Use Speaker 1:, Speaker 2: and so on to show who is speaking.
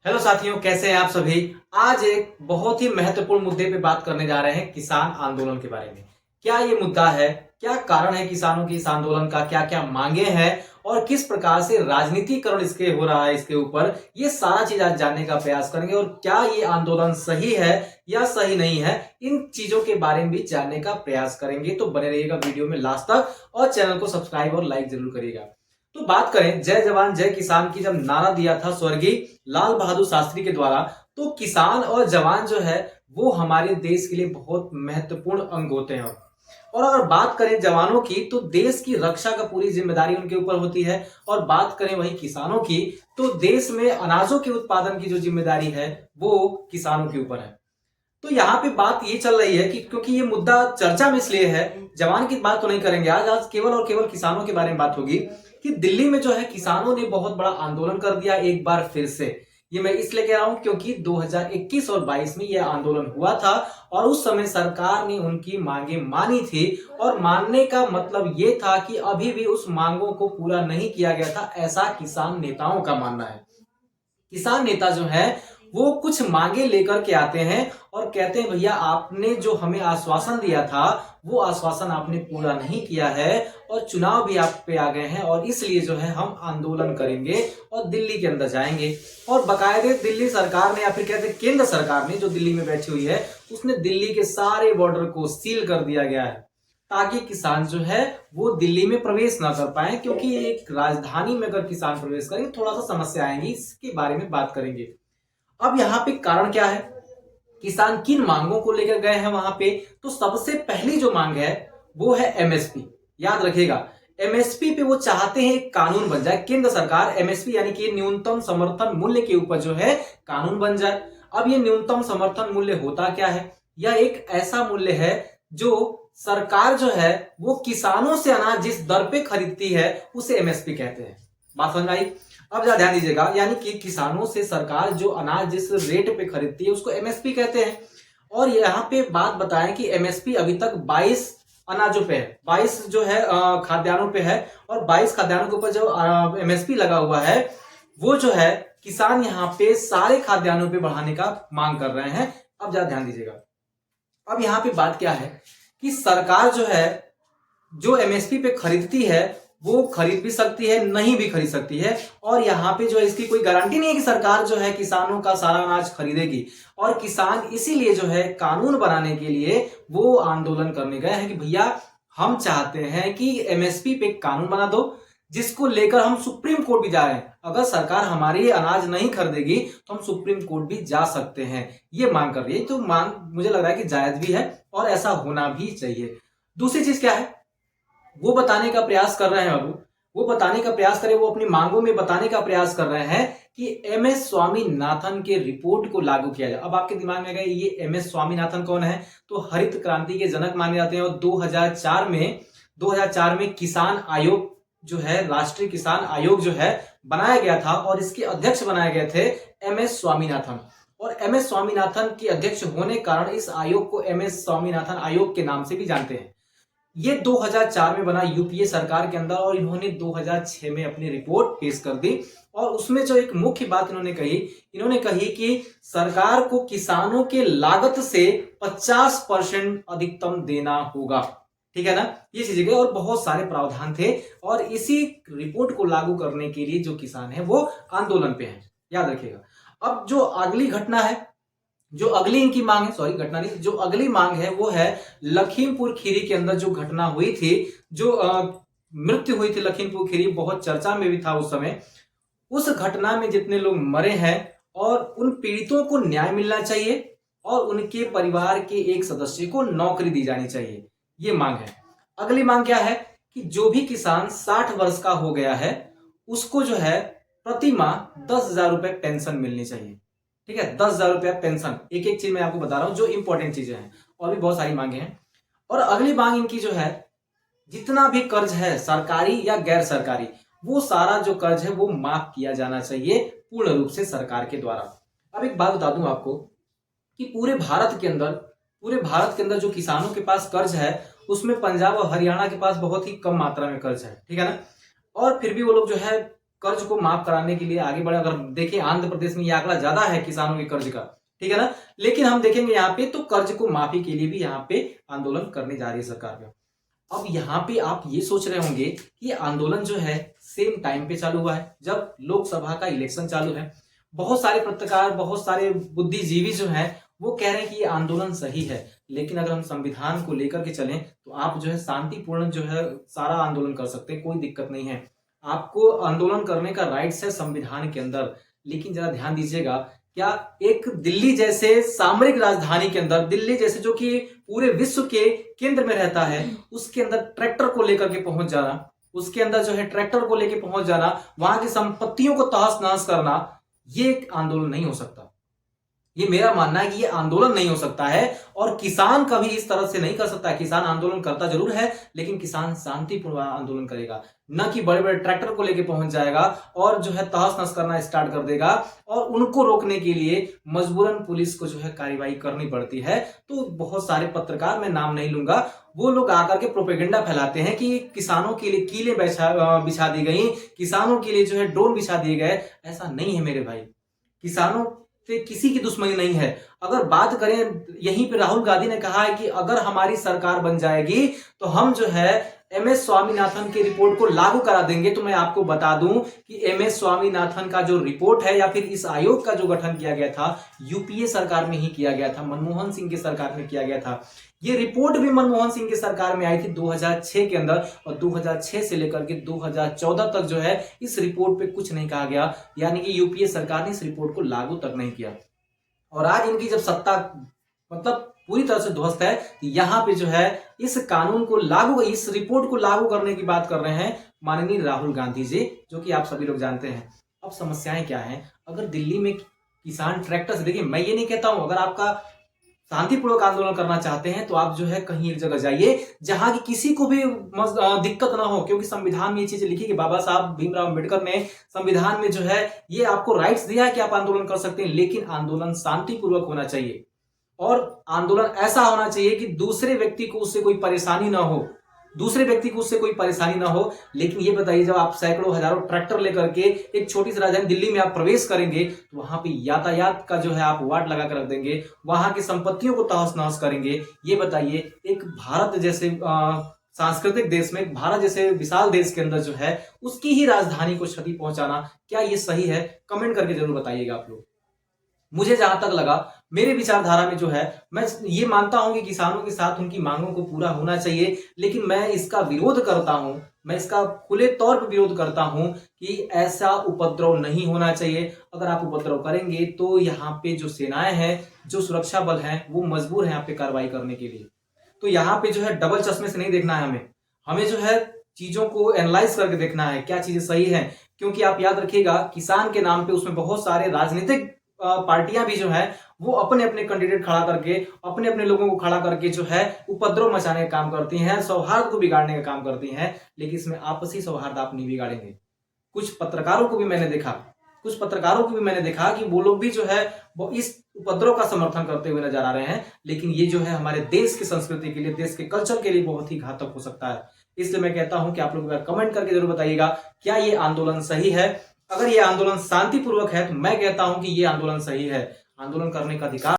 Speaker 1: Hello साथियों, कैसे हैं आप सभी। आज एक बहुत ही महत्वपूर्ण मुद्दे पे बात करने जा रहे हैं, किसान आंदोलन के बारे में। क्या ये मुद्दा है, क्या कारण है किसानों की इस आंदोलन का, क्या क्या मांगे हैं और किस प्रकार से राजनीतिकरण इसके हो रहा है इसके ऊपर, ये सारा चीज आज जानने का प्रयास करेंगे। और क्या ये आंदोलन सही है या सही नहीं है, इन चीजों के बारे में भी जानने का प्रयास करेंगे। तो बने रहिएगा वीडियो में लास्ट तक और चैनल को सब्सक्राइब और लाइक जरूर करिएगा। तो बात करें जय जवान जय किसान की, जब नारा दिया था स्वर्गीय लाल बहादुर शास्त्री के द्वारा, तो किसान और जवान जो है वो हमारे देश के लिए बहुत महत्वपूर्ण अंग होते हैं। और अगर बात करें जवानों की, तो देश की रक्षा का पूरी जिम्मेदारी उनके ऊपर होती है। और बात करें वहीं किसानों की, तो देश में अनाजों के उत्पादन की जो जिम्मेदारी है वो किसानों के ऊपर है। तो यहाँ पे बात ये चल रही है कि क्योंकि ये मुद्दा चर्चा में इसलिए है, जवान की बात तो नहीं करेंगे आज आज केवल और केवल किसानों के बारे में बात होगी कि दिल्ली में जो है किसानों ने बहुत बड़ा आंदोलन कर दिया एक बार फिर से। ये मैं इसलिए कह रहा हूं क्योंकि 2021 और 22 में यह आंदोलन हुआ था और उस समय सरकार ने उनकी मांगे मानी थी। और मानने का मतलब ये था कि अभी भी उस मांगों को पूरा नहीं किया गया था, ऐसा किसान नेताओं का मानना है। किसान नेता जो है वो कुछ मांगे लेकर के आते हैं और कहते हैं भैया आपने जो हमें आश्वासन दिया था वो आश्वासन आपने पूरा नहीं किया है और चुनाव भी आप पे आ गए हैं, और इसलिए जो है हम आंदोलन करेंगे और दिल्ली के अंदर जाएंगे। और बाकायदे दिल्ली सरकार ने या फिर कहते हैं केंद्र सरकार ने जो दिल्ली में बैठी हुई है, उसने दिल्ली के सारे बॉर्डर को सील कर दिया गया है ताकि किसान जो है वो दिल्ली में प्रवेश ना कर पाए। क्योंकि एक राजधानी में अगर किसान प्रवेश करेंगे थोड़ा सा समस्या आएंगी, इसके बारे में बात करेंगे। अब यहाँ पे कारण क्या है, किसान किन मांगों को लेकर गए हैं वहां पे। तो सबसे पहली जो मांग है वो है एमएसपी। याद रखिएगा, एमएसपी पे वो चाहते हैं एक कानून बन जाए, केंद्र सरकार एमएसपी यानी कि न्यूनतम समर्थन मूल्य के ऊपर जो है कानून बन जाए। अब ये न्यूनतम समर्थन मूल्य होता क्या है, यह एक ऐसा मूल्य है जो सरकार जो है वो किसानों से अनाज जिस दर पे खरीदती है उसे एमएसपी कहते हैं। बात समझ आई। अब जरा ध्यान दीजिएगा, यानी कि किसानों से सरकार जो अनाज जिस रेट पे खरीदती है उसको एमएसपी कहते हैं। और यहाँ पे बात बताएं कि एमएसपी अभी तक 22 अनाजों पे है, 22 जो है खाद्यान्नों पे है। और 22 खाद्यान्नों के ऊपर जो एमएसपी लगा हुआ है वो जो है किसान यहाँ पे सारे खाद्यान्नों पे बढ़ाने का मांग कर रहे हैं। अब जरा ध्यान दीजिएगा, अब यहाँ पे बात क्या है कि सरकार जो है जो एमएसपी पे खरीदती है वो खरीद भी सकती है, नहीं भी खरीद सकती है। और यहाँ पे जो है इसकी कोई गारंटी नहीं है कि सरकार जो है किसानों का सारा अनाज खरीदेगी। और किसान इसीलिए जो है कानून बनाने के लिए वो आंदोलन करने गए हैं कि भैया हम चाहते हैं कि एमएसपी पे कानून बना दो, जिसको लेकर हम सुप्रीम कोर्ट भी जा रहे हैं। अगर सरकार हमारे अनाज नहीं खरीदेगी तो हम सुप्रीम कोर्ट भी जा सकते हैं, ये मांग कर रही है। तो मांग मुझे लग रहा है कि जायज भी है और ऐसा होना भी चाहिए। दूसरी चीज क्या है, वो बताने का प्रयास कर रहे हैं बाबू, वो बताने का प्रयास करें, वो अपनी मांगों में बताने का प्रयास कर रहे हैं कि एमएस स्वामीनाथन के रिपोर्ट को लागू किया जाए। अब आपके दिमाग में गए ये एमएस स्वामीनाथन कौन है, तो हरित क्रांति के जनक माने जाते हैं। और 2004 में किसान आयोग जो है, राष्ट्रीय किसान आयोग जो है बनाया गया था और इसके अध्यक्ष बनाए गए थे एमएस स्वामीनाथन। और एमएस स्वामीनाथन के अध्यक्ष होने कारण इस आयोग को एमएस स्वामीनाथन आयोग के नाम से भी जानते हैं। ये 2004 में बना यूपीए सरकार के अंदर, और इन्होंने 2006 में अपनी रिपोर्ट पेश कर दी। और उसमें जो एक मुख्य बात इन्होंने कही कि सरकार को किसानों के लागत से 50% अधिकतम देना होगा। ठीक है ना, ये चीजें और बहुत सारे प्रावधान थे। और इसी रिपोर्ट को लागू करने के लिए जो किसान है वो आंदोलन पे हैं, याद रखिएगा। अब जो अगली घटना है, जो अगली इनकी मांग है, सॉरी घटना नहीं, जो अगली मांग है वो है लखीमपुर खीरी के अंदर जो घटना हुई थी, जो मृत्यु हुई थी लखीमपुर खीरी, बहुत चर्चा में भी था उस समय। उस घटना में जितने लोग मरे हैं और उन पीड़ितों को न्याय मिलना चाहिए और उनके परिवार के एक सदस्य को नौकरी दी जानी चाहिए, ये मांग है। अगली मांग क्या है कि जो भी किसान 60 वर्ष का हो गया है उसको जो है प्रति माह 10,000 रुपए पेंशन मिलनी चाहिए। ठीक है, 10,000 रुपया पेंशन। एक एक चीज मैं आपको बता रहा हूं जो इंपॉर्टेंट चीजें हैं, और भी बहुत सारी मांगे हैं। और अगली मांग इनकी जो है, जितना भी कर्ज है सरकारी या गैर सरकारी, वो सारा जो कर्ज है वो माफ किया जाना चाहिए पूर्ण रूप से सरकार के द्वारा। अब एक बात बता दूं आपको कि पूरे भारत के अंदर जो किसानों के पास कर्ज है उसमें पंजाब और हरियाणा के पास बहुत ही कम मात्रा में कर्ज है। ठीक है ना, और फिर भी वो लोग जो है कर्ज को माफ कराने के लिए आगे बढ़े। अगर देखिए आंध्र प्रदेश में ये आंकड़ा ज्यादा है किसानों के कर्ज का, ठीक है ना, लेकिन हम देखेंगे यहाँ पे तो कर्ज को माफी के लिए भी यहाँ पे आंदोलन करने जा रही है सरकार। अब यहाँ पे आप ये सोच रहे होंगे कि आंदोलन जो है सेम टाइम पे चालू हुआ है जब लोकसभा का इलेक्शन चालू है। बहुत सारे पत्रकार, बहुत सारे बुद्धिजीवी जो हैं वो कह रहे हैं कि ये आंदोलन सही है, लेकिन अगर हम संविधान को लेकर के चलें तो आप जो है शांतिपूर्ण जो है सारा आंदोलन कर सकते हैं, कोई दिक्कत नहीं है। आपको आंदोलन करने का राइट्स है संविधान के अंदर। लेकिन जरा ध्यान दीजिएगा, क्या एक दिल्ली जैसे सामरिक राजधानी के अंदर, दिल्ली जैसे जो कि पूरे विश्व के केंद्र में रहता है, उसके अंदर ट्रैक्टर को लेकर के पहुंच जाना, उसके अंदर जो है ट्रैक्टर को लेकर पहुंच जाना, वहां की संपत्तियों को तहस नहस करना, ये एक आंदोलन नहीं हो सकता। ये मेरा मानना है कि ये आंदोलन नहीं हो सकता है। और किसान कभी इस तरह से नहीं कर सकता। किसान आंदोलन करता जरूर है, लेकिन किसान शांतिपूर्ण आंदोलन करेगा, न कि बड़े बड़े ट्रैक्टर को लेके पहुंच जाएगा और जो है तहस नहस करना स्टार्ट कर देगा। और उनको रोकने के लिए मजबूरन पुलिस को जो है कार्रवाई करनी पड़ती है। तो बहुत सारे पत्रकार, मैं नाम नहीं लूंगा, वो लोग आकर के प्रोपेगेंडा फैलाते हैं कि किसानों के लिए कीलें बिछा दी गई, किसानों के लिए जो है ड्रोन बिछा दिए गए। ऐसा नहीं है मेरे भाई, किसानों से किसी की दुश्मनी नहीं है। अगर बात करें, यहीं पे राहुल गांधी ने कहा है कि अगर हमारी सरकार बन जाएगी तो हम जो है MS स्वामीनाथन की रिपोर्ट को लागू करा देंगे। तो मैं आपको बता दूं कि MS स्वामीनाथन का जो रिपोर्ट है या फिर इस आयोग का जो गठन किया गया था, UPA सरकार में ही किया गया था, मनमोहन सिंह की सरकार में किया गया था। ये रिपोर्ट भी मनमोहन सिंह की सरकार में आई थी 2006 के अंदर, और 2006 से लेकर के 2014 तक जो है इस रिपोर्ट पे कुछ नहीं कहा गया, यानी कि UPA सरकार ने इस रिपोर्ट को लागू तक नहीं किया। और आज इनकी जब सत्ता मतलब पूरी तरह से ध्वस्त है, यहाँ पे जो है इस कानून को लागू, इस रिपोर्ट को लागू करने की बात कर रहे हैं माननीय राहुल गांधी जी, जो कि आप सभी लोग जानते हैं। अब समस्याएं क्या हैं? अगर दिल्ली में किसान ट्रैक्टर से, देखिए मैं ये नहीं कहता हूं, अगर आपका शांतिपूर्वक आंदोलन करना चाहते हैं तो आप जो है कहीं एक जगह जाइए जहां की किसी को भी दिक्कत ना हो, क्योंकि संविधान में ये चीजें लिखी कि बाबा साहब भीमराव अम्बेडकर ने संविधान में जो है ये आपको राइट्स दिया है कि आप आंदोलन कर सकते हैं, लेकिन आंदोलन शांतिपूर्वक होना चाहिए। और आंदोलन ऐसा होना चाहिए कि दूसरे व्यक्ति को उससे कोई परेशानी ना हो, दूसरे व्यक्ति को उससे कोई परेशानी ना हो। लेकिन ये बताइए, जब आप सैकड़ों हजारों ट्रैक्टर लेकर के एक छोटी सी राजधानी दिल्ली में आप प्रवेश करेंगे तो वहां पे यातायात का जो है आप वार्ड लगा कर रख देंगे, वहां की संपत्तियों को तहस नहस करेंगे। ये बताइए, एक भारत जैसे सांस्कृतिक देश में, भारत जैसे विशाल देश के अंदर जो है उसकी ही राजधानी को क्षति पहुंचाना, क्या ये सही है? कमेंट करके जरूर बताइएगा आप लोग। मुझे जहां तक लगा, मेरे विचारधारा में जो है, मैं ये मानता हूं कि किसानों के साथ उनकी मांगों को पूरा होना चाहिए, लेकिन मैं इसका विरोध करता हूं, मैं इसका खुले तौर पर विरोध करता हूं कि ऐसा उपद्रव नहीं होना चाहिए। अगर आप उपद्रव करेंगे तो यहाँ पे जो सेनाएं हैं, जो सुरक्षा बल हैं, वो मजबूर हैं यहाँ पे कार्रवाई करने के लिए। तो यहाँ पे जो है डबल चश्मे से नहीं देखना है हमें जो है चीजों को एनालाइज करके देखना है क्या चीजें सही है। क्योंकि आप याद रखिएगा, किसान के नाम पे उसमें बहुत सारे राजनीतिक पार्टियां भी जो है वो अपने अपने कैंडिडेट खड़ा करके, अपने अपने लोगों को खड़ा करके जो है उपद्रव मचाने का काम करती हैं, सौहार्द को बिगाड़ने का काम करती हैं। लेकिन इसमें आपसी सौहार्द आप नहीं बिगाड़ेंगे। कुछ पत्रकारों को भी मैंने देखा कि वो लोग भी जो है वो इस उपद्रव का समर्थन करते हुए नजर आ रहे हैं। लेकिन ये जो है हमारे देश की संस्कृति के लिए, देश के कल्चर के लिए बहुत ही घातक हो सकता है। इसलिए मैं कहता हूं कि आप लोग कमेंट करके जरूर बताइएगा, क्या ये आंदोलन सही है? अगर ये आंदोलन शांतिपूर्वक है तो मैं कहता हूं कि ये आंदोलन सही है। आंदोलन करने का अधिकार